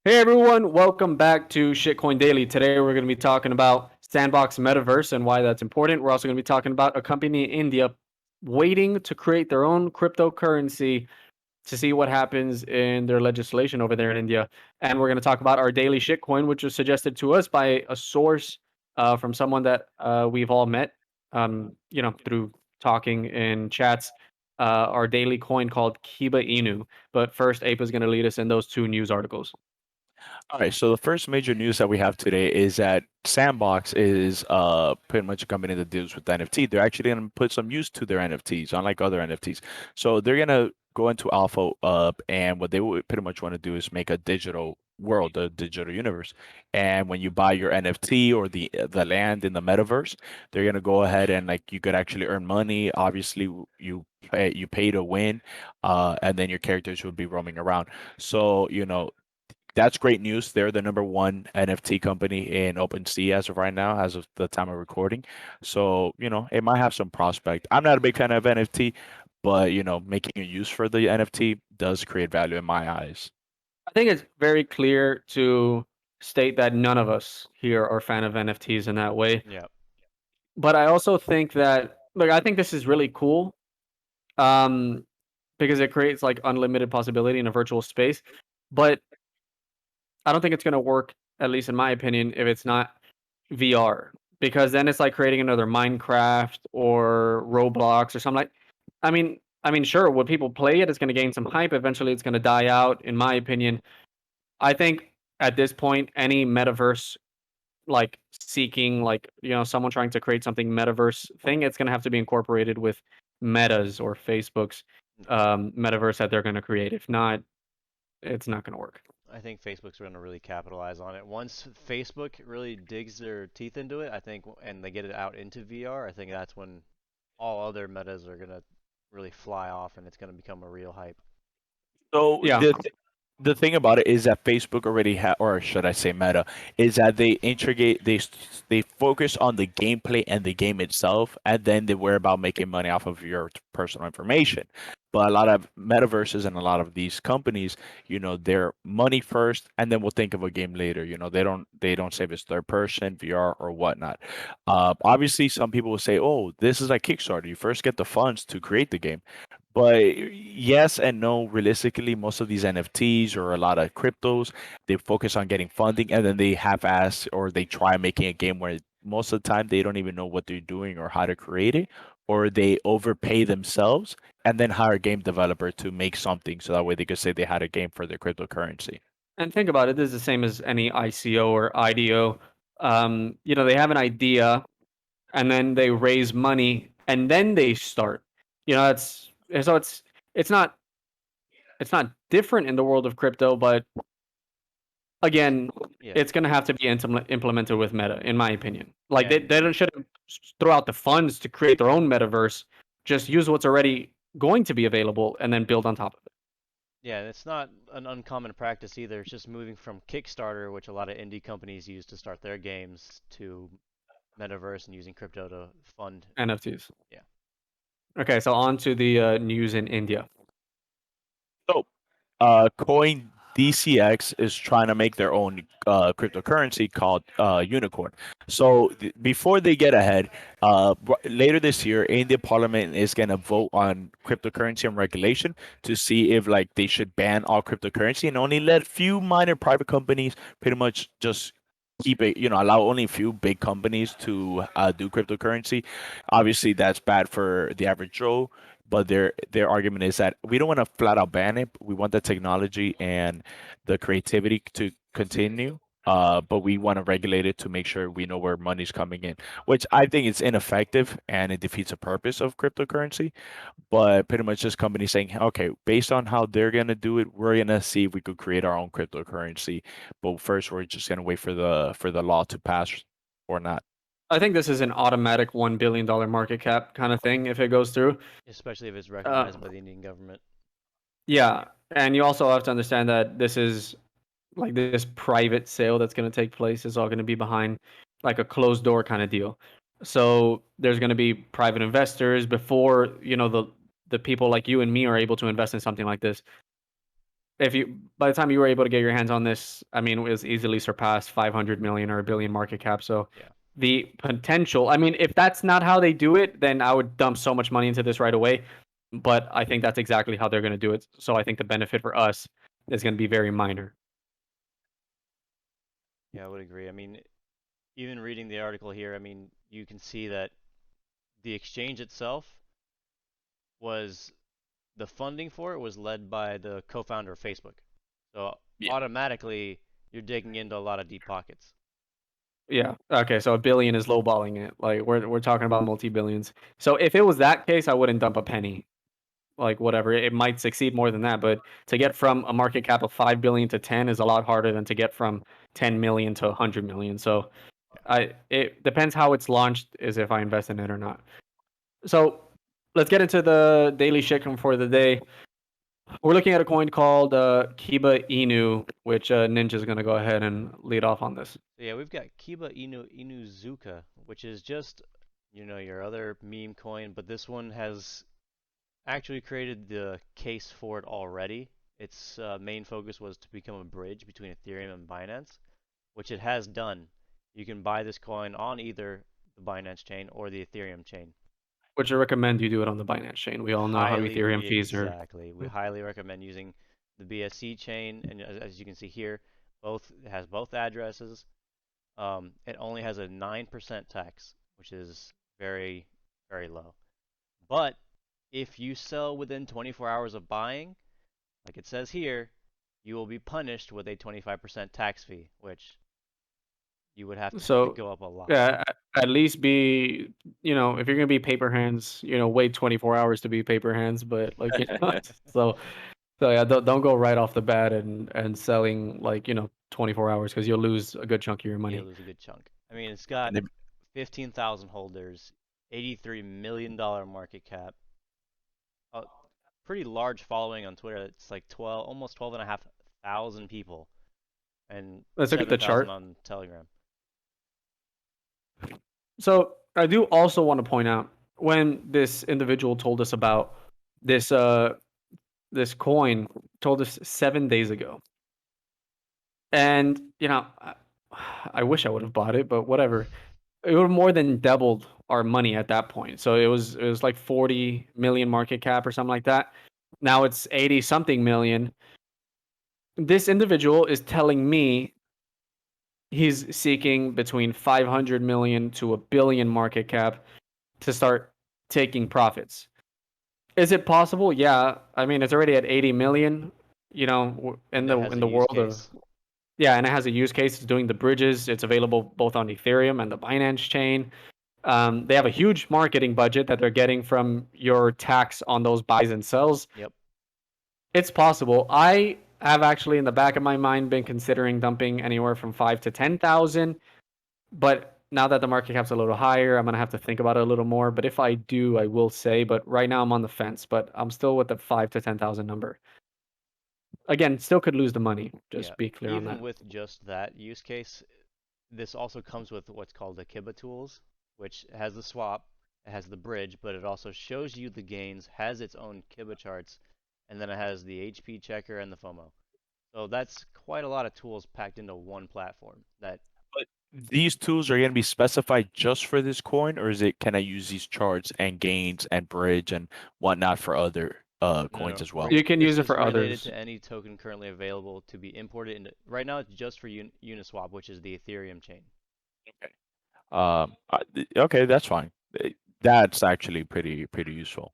Hey everyone, welcome back to Shitcoin Daily. Today we're going to be talking about Sandbox MetaVerse and why that's important. We're also going to be talking about a company in India waiting to create their own cryptocurrency to see what happens in their legislation over there in India. And we're going to talk about our daily shitcoin, which was suggested to us by a source from someone that we've all met, through talking in chats. Our daily coin called Kiba Inu. But first, Ape is going to lead us in those two news articles. All right, so the first major news that we have today is that Sandbox is pretty much a company that deals with NFT. They're actually going to put some use to their NFTs, unlike other NFTs. So they're going to go into alpha and what they would pretty much want to do is make a digital world, a digital universe. And when you buy your NFT or the land in the metaverse, they're going to go ahead and like you could actually earn money. Obviously, you pay to win, and then your characters will be roaming around. So that's great news. They're the number one NFT company in OpenSea as of right now, as of the time of recording. So, it might have some prospect. I'm not a big fan of NFT, but, making a use for the NFT does create value in my eyes. I think it's very clear to state that none of us here are fan of NFTs in that way. Yeah, But I also think that I think this is really cool. Um because it creates like unlimited possibility in a virtual space. But I don't think it's gonna work, at least in my opinion, if it's not VR. Because then it's like creating another Minecraft or Roblox or something like I mean, sure, would people play it? It's gonna gain some hype. Eventually it's gonna die out, in my opinion. I think at this point, any metaverse like seeking someone trying to create something metaverse thing, it's gonna have to be incorporated with Meta's or Facebook's metaverse that they're gonna create. If not, it's not gonna work. I think Facebook's going to really capitalize on it. Once Facebook really digs their teeth into it, I think, and they get it out into VR, I think that's when all other metas are going to really fly off and it's going to become a real hype. So Yeah. the thing about it is that Facebook already or should I say Meta, is that they integrate they focus on the gameplay and the game itself, and then they worry about making money off of your personal information. But a lot of metaverses and a lot of these companies, they're money first, and then we'll think of a game later. They don't say if it's third person, VR, or whatnot. Obviously, some people will say, "Oh, this is like Kickstarter. You first get the funds to create the game." But yes and no, realistically, most of these NFTs or a lot of cryptos, they focus on getting funding and then they half-ass or they try making a game where most of the time they don't even know what they're doing or how to create it, or they overpay themselves and then hire a game developer to make something so that way they could say they had a game for their cryptocurrency. And think about it, this is the same as any ICO or IDO. They have an idea and then they raise money and then they start. It's so it's not it's not different in the world of crypto, but again, Yeah, it's gonna have to be implemented with Meta, in my opinion. Like yeah, they don't shouldn't throw out the funds to create their own metaverse. Just use what's already going to be available and then build on top of it. yeah. It's not an uncommon practice either. It's just moving from Kickstarter, which a lot of indie companies use to start their games, to Metaverse and using crypto to fund. NFTs. Yeah. Okay, so on to the news in India. So CoinDCX is trying to make their own cryptocurrency called Unicorn. So before they get ahead, later this year, India Parliament is going to vote on cryptocurrency and regulation to see if like they should ban all cryptocurrency and only let few minor private companies pretty much just keep it, allow only a few big companies to do cryptocurrency. Obviously, that's bad for the average Joe, but their argument is that we don't want to flat out ban it. We want the technology and the creativity to continue. But we want to regulate it to make sure we know where money's coming in, which I think is ineffective and it defeats the purpose of cryptocurrency. But pretty much this company saying, okay, based on how they're gonna do it, we're gonna see if we could create our own cryptocurrency. But first, we're just gonna wait for the law to pass or not. I think this is an automatic $1 billion market cap kind of thing if it goes through. Especially if it's Uh, recognized by the Indian government. yeah, and you also have to understand that this is like this private sale that's going to take place is all going to be behind like a closed door kind of deal. So there's going to be private investors before the people like you and me are able to invest in something like this. by the time you were able to get your hands on this, I mean, it was easily surpassed 500 million or a billion market cap. So Yeah. the potential, I mean, if that's not how they do it, then I would dump so much money into this right away. But I think that's exactly how they're going to do it. So I think the benefit for us is going to be very minor. Yeah, I would agree. I mean, even reading the article here, I mean, you can see that the exchange itself was the funding for it was led by the co-founder of Facebook. So Yeah. automatically you're digging into a lot of deep pockets. Yeah. Okay. So a billion is lowballing it. Like we're talking about multi-billions. So if it was that case, I wouldn't dump a penny. Like whatever, it might succeed more than that, but to get from a market cap of 5 billion to 10 is a lot harder than to get from 10 million to 100 million. So it depends how it's launched is if I invest in it or not. So let's get into the daily shitcoin for the day. We're looking at a coin called Kiba Inu, which Ninja is going to go ahead and lead off on this. So yeah, we've got Kiba Inuzuka, which is just, your other meme coin, but this one has actually created the case for it already. Its main focus was to become a bridge between Ethereum and Binance, which it has done. You can buy this coin on either the Binance chain or the Ethereum chain. Which I recommend you do it on the Binance chain. We all know how Ethereum fees are. Exactly. We highly recommend using the BSC chain, and as you can see here, it has both addresses. It only has a 9% tax, which is very, very low. But if you sell within 24 hours of buying, like it says here, you will be punished with a 25% tax fee, which you would have to So go up a lot. yeah, at least be, if you're gonna be paper hands, wait 24 hours to be paper hands. But like, so yeah, don't go right off the bat and selling like 24 hours because you'll lose a good chunk of your You'll money. lose a good chunk. I mean, it's got 15,000 holders, $83 million market cap, a pretty large following on Twitter. It's like almost 12,500 people, and Let's look at the 7,000 chart. on Telegram. So I do also want to point out when this individual told us about this this coin, told us 7 days ago. And I wish I would have bought it, but whatever. It would have more than doubled our money at that point. So it was like 40 million market cap or something like that. Now it's 80 something million. This individual is telling me he's seeking between 500 million to a billion market cap to start taking profits. Is it possible? Yeah. I mean, it's already at 80 million, in And the it has in a the use world of. case. Yeah, and it has a use case. It's doing the bridges. It's available both on Ethereum and the Binance chain. They have a huge marketing budget that they're getting from your tax on those buys and sells. Yep. It's possible. I have actually, in the back of my mind, been considering dumping anywhere from 5 to 10,000. But now that the market cap's a little higher, I'm gonna have to think about it a little more. But if I do, I will say. But right now, I'm on the fence. But I'm still with the 5 to 10,000 number. Again, still could lose the money. Yeah. Just be clear on Even that. with just that use case, this also comes with what's called the Kiba Tools, which has the swap, it has the bridge, but it also shows you the gains, has its own Kiba charts, and then it has the HP checker and the FOMO. So that's quite a lot of tools packed into one platform. That But these tools are going to be specified just for this coin, or can I use these charts and gains and bridge and whatnot for other coins as well? You can this use it is for related others. to any token currently available to be imported into. Right now, it's just for Uniswap, which is the Ethereum chain. Okay. Okay, that's fine. That's actually pretty useful.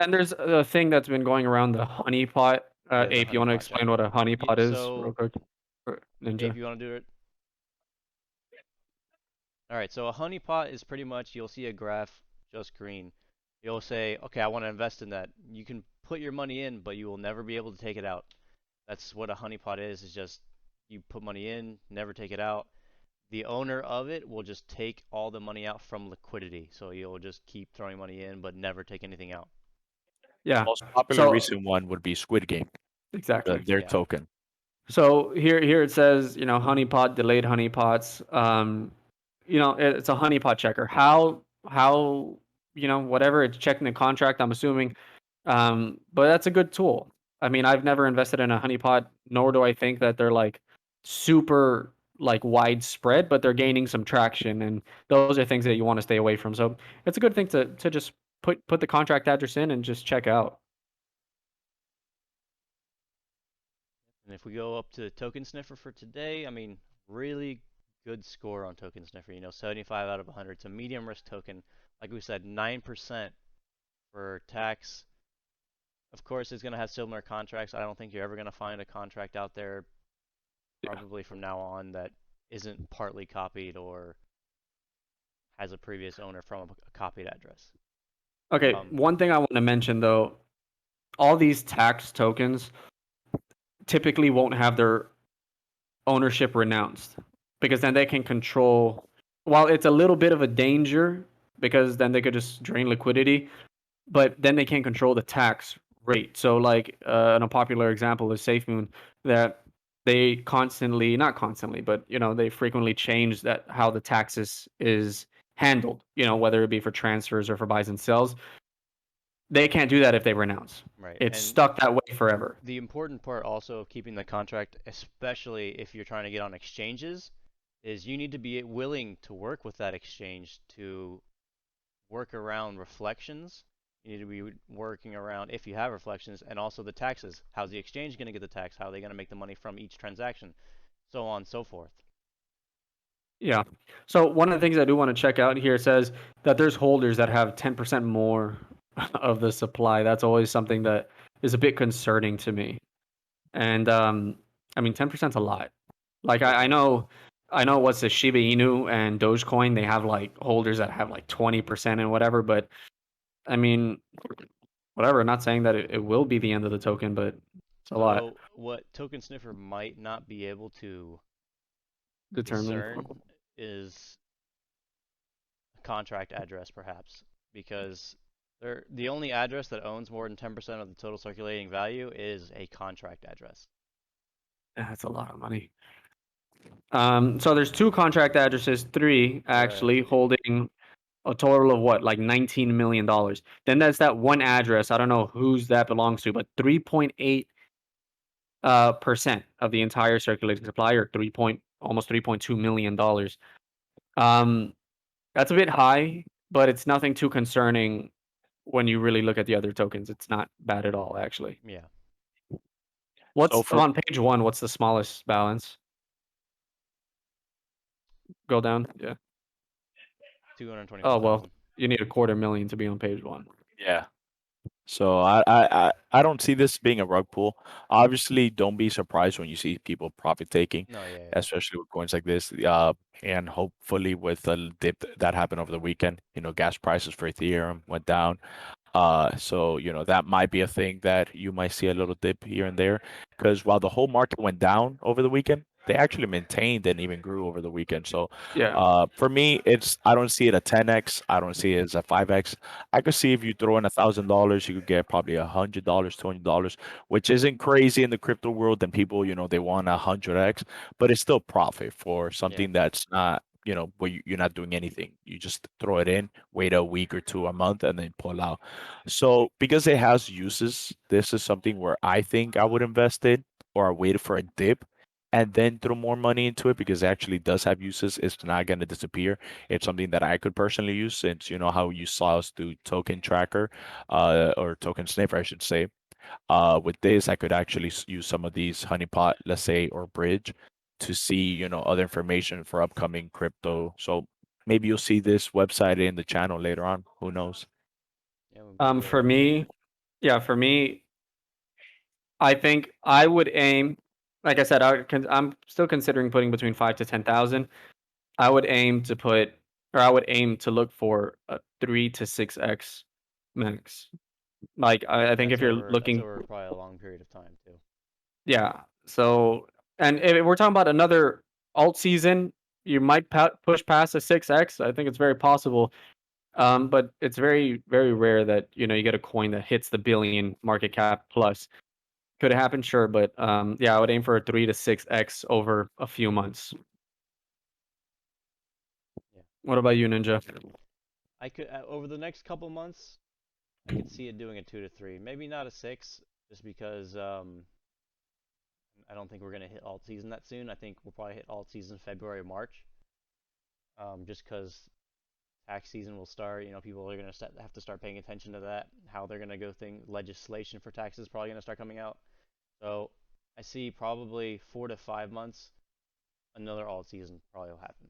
And there's a thing that's been going around the honeypot. Yeah, the Ape, you want to honeypot explain checker. what a honeypot is real So, quick? Or Abe, Ninja. you want to do it? All right, so a honeypot is pretty much you'll see a graph just green. You'll say, okay, I want to invest in that. You can put your money in, but you will never be able to take it out. That's what a honeypot is just you put money in, never take it out. The owner of it will just take all the money out from liquidity. So you'll just keep throwing money in, but never take anything out. Yeah. Most popular So recent one would be Squid Game, exactly. their Yeah. token. So here it says, honeypot, delayed honeypots. It's a honeypot checker. How whatever it's checking the contract, I'm assuming. But that's a good tool. I mean, I've never invested in a honeypot, nor do I think that they're like super like widespread, but they're gaining some traction, and those are things that you want to stay away from. So it's a good thing to just put the contract address in and just check out. And if we go up to Token Sniffer for today, I mean, really good score on Token Sniffer. 75 out of 100. It's a medium risk token. Like we said, 9% for tax. Of course, it's going to have similar contracts. I don't think you're ever going to find a contract out there, Yeah. probably from now on, that isn't partly copied or has a previous owner from a copied address. Okay, one thing I want to mention though, all these tax tokens typically won't have their ownership renounced because then they can control. While it's a little bit of a danger because then they could just drain liquidity, but then they can't control the tax rate. So like an unpopular example is SafeMoon that they constantly, not constantly, but they frequently change that how the taxes is handled. Whether it be for transfers or for buys and sells, they can't do that if they renounce. Right. It's And stuck that way forever. the important part also of keeping the contract, especially if you're trying to get on exchanges, is you need to be willing to work with that exchange to work around reflections. You need to be working around, if you have reflections, and also the taxes. How's the exchange going to get the tax? How are they going to make the money from each transaction? So on and so forth. Yeah. So one of the things I do want to check out here says that there's holders that have 10% more of the supply. That's always something that is a bit concerning to me. And I mean, 10% is a lot. Like I know what's the Shiba Inu and Dogecoin, they have like holders that have like 20% and whatever, but I mean, whatever. I'm not saying that it will be the end of the token, but it's a lot. So what Token Sniffer might not be able to Determine. discern is contract address, perhaps, because the only address that owns more than 10% of the total circulating value is a contract address. That's a lot of money. So there's two contract addresses, three Correct. actually, holding a total of what, like $19 million. Then there's that one address. I don't know whose that belongs to, but 3.8 percent of the entire circulating supply, or almost $3.2 million. Um, that's a bit high, but it's nothing too concerning when you really look at the other tokens. It's not bad at all, actually. Yeah. So What's for on page one? What's the smallest balance? Go down. Yeah. Oh well, 225,000. you need a quarter million to be on page one. yeah, so I don't see this being a rug pull. Obviously, don't be surprised when you see people profit taking, No, yeah, yeah. especially with coins like this. And hopefully with the dip that happened over the weekend, gas prices for Ethereum went down. So that might be a thing that you might see a little dip here and there, because while the whole market went down over the weekend, they actually maintained and even grew over the weekend. So, Yeah. for me, I don't see it a 10x. I don't see it as a 5x. I could see if you throw in $1,000, you could get probably $100, $200, which isn't crazy in the crypto world. And people, they want 100x, but it's still profit for Yeah. something that's not. Where you're not doing anything. You just throw it in, wait a week or two, a month, and then pull out. So because it has uses, this is something where I think I would invest in, or I wait for a dip and then throw more money into it, because it actually does have uses. It's not going to disappear. It's something that I could personally use, since you know how you saw us do token tracker, or token sniffer, I should say. With this, I could actually use some of these honeypot, let's say, or bridge, to see other information for upcoming crypto. So maybe you'll see this website in the channel later on. Who knows? Yeah, would be For great. me, yeah, for me, I think I would aim. Like I said, I'm still considering putting between 5 to 10,000. I would aim to put, or I would aim to look for a 3 to 6x max. Like I And think that's if you're over looking, probably a long period of time too. yeah. So, and if we're talking about another alt season, you might push past a 6x. I think it's very possible. But it's very, very rare that you get a coin that hits the billion market cap plus. Could it happen? Sure, but yeah, I would aim for a 3 to 6x over a few months. Yeah. What about you, Ninja? I could over the next couple months, I could see it doing a 2 to 3, maybe not a 6. just because I don't think we're gonna hit alt season that soon. I think we'll probably hit alt season February or March. Just because tax season will start. You know, people are gonna have to start paying attention to that. How they're gonna go legislation for taxes is probably gonna start coming out. So I see probably 4 to 5 months. Another alt season probably will happen.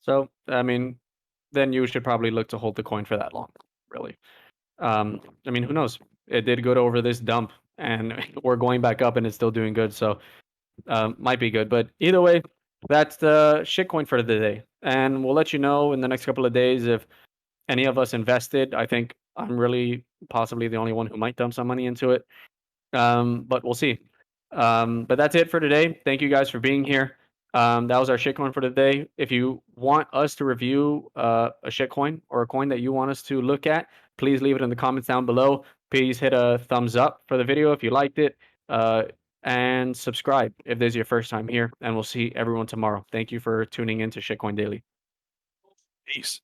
So, I mean, then you should probably look to hold the coin for that long, really. I mean, who knows? It did good over this dump, and we're going back up, and it's still doing good. So, might be good. But either way, that's the shitcoin for the day, and we'll let you know in the next couple of days if any of us invested. I think I'm really possibly the only one who might dump some money into it. But we'll see. But that's it for today. Thank you guys for being here. That was our shitcoin for today. If you want us to review a shitcoin or a coin that you want us to look at, please leave it in the comments down below. Please hit a thumbs up for the video if you liked it. And subscribe if this is your first time here. And we'll see everyone tomorrow. Thank you for tuning in to Shitcoin Daily. Peace.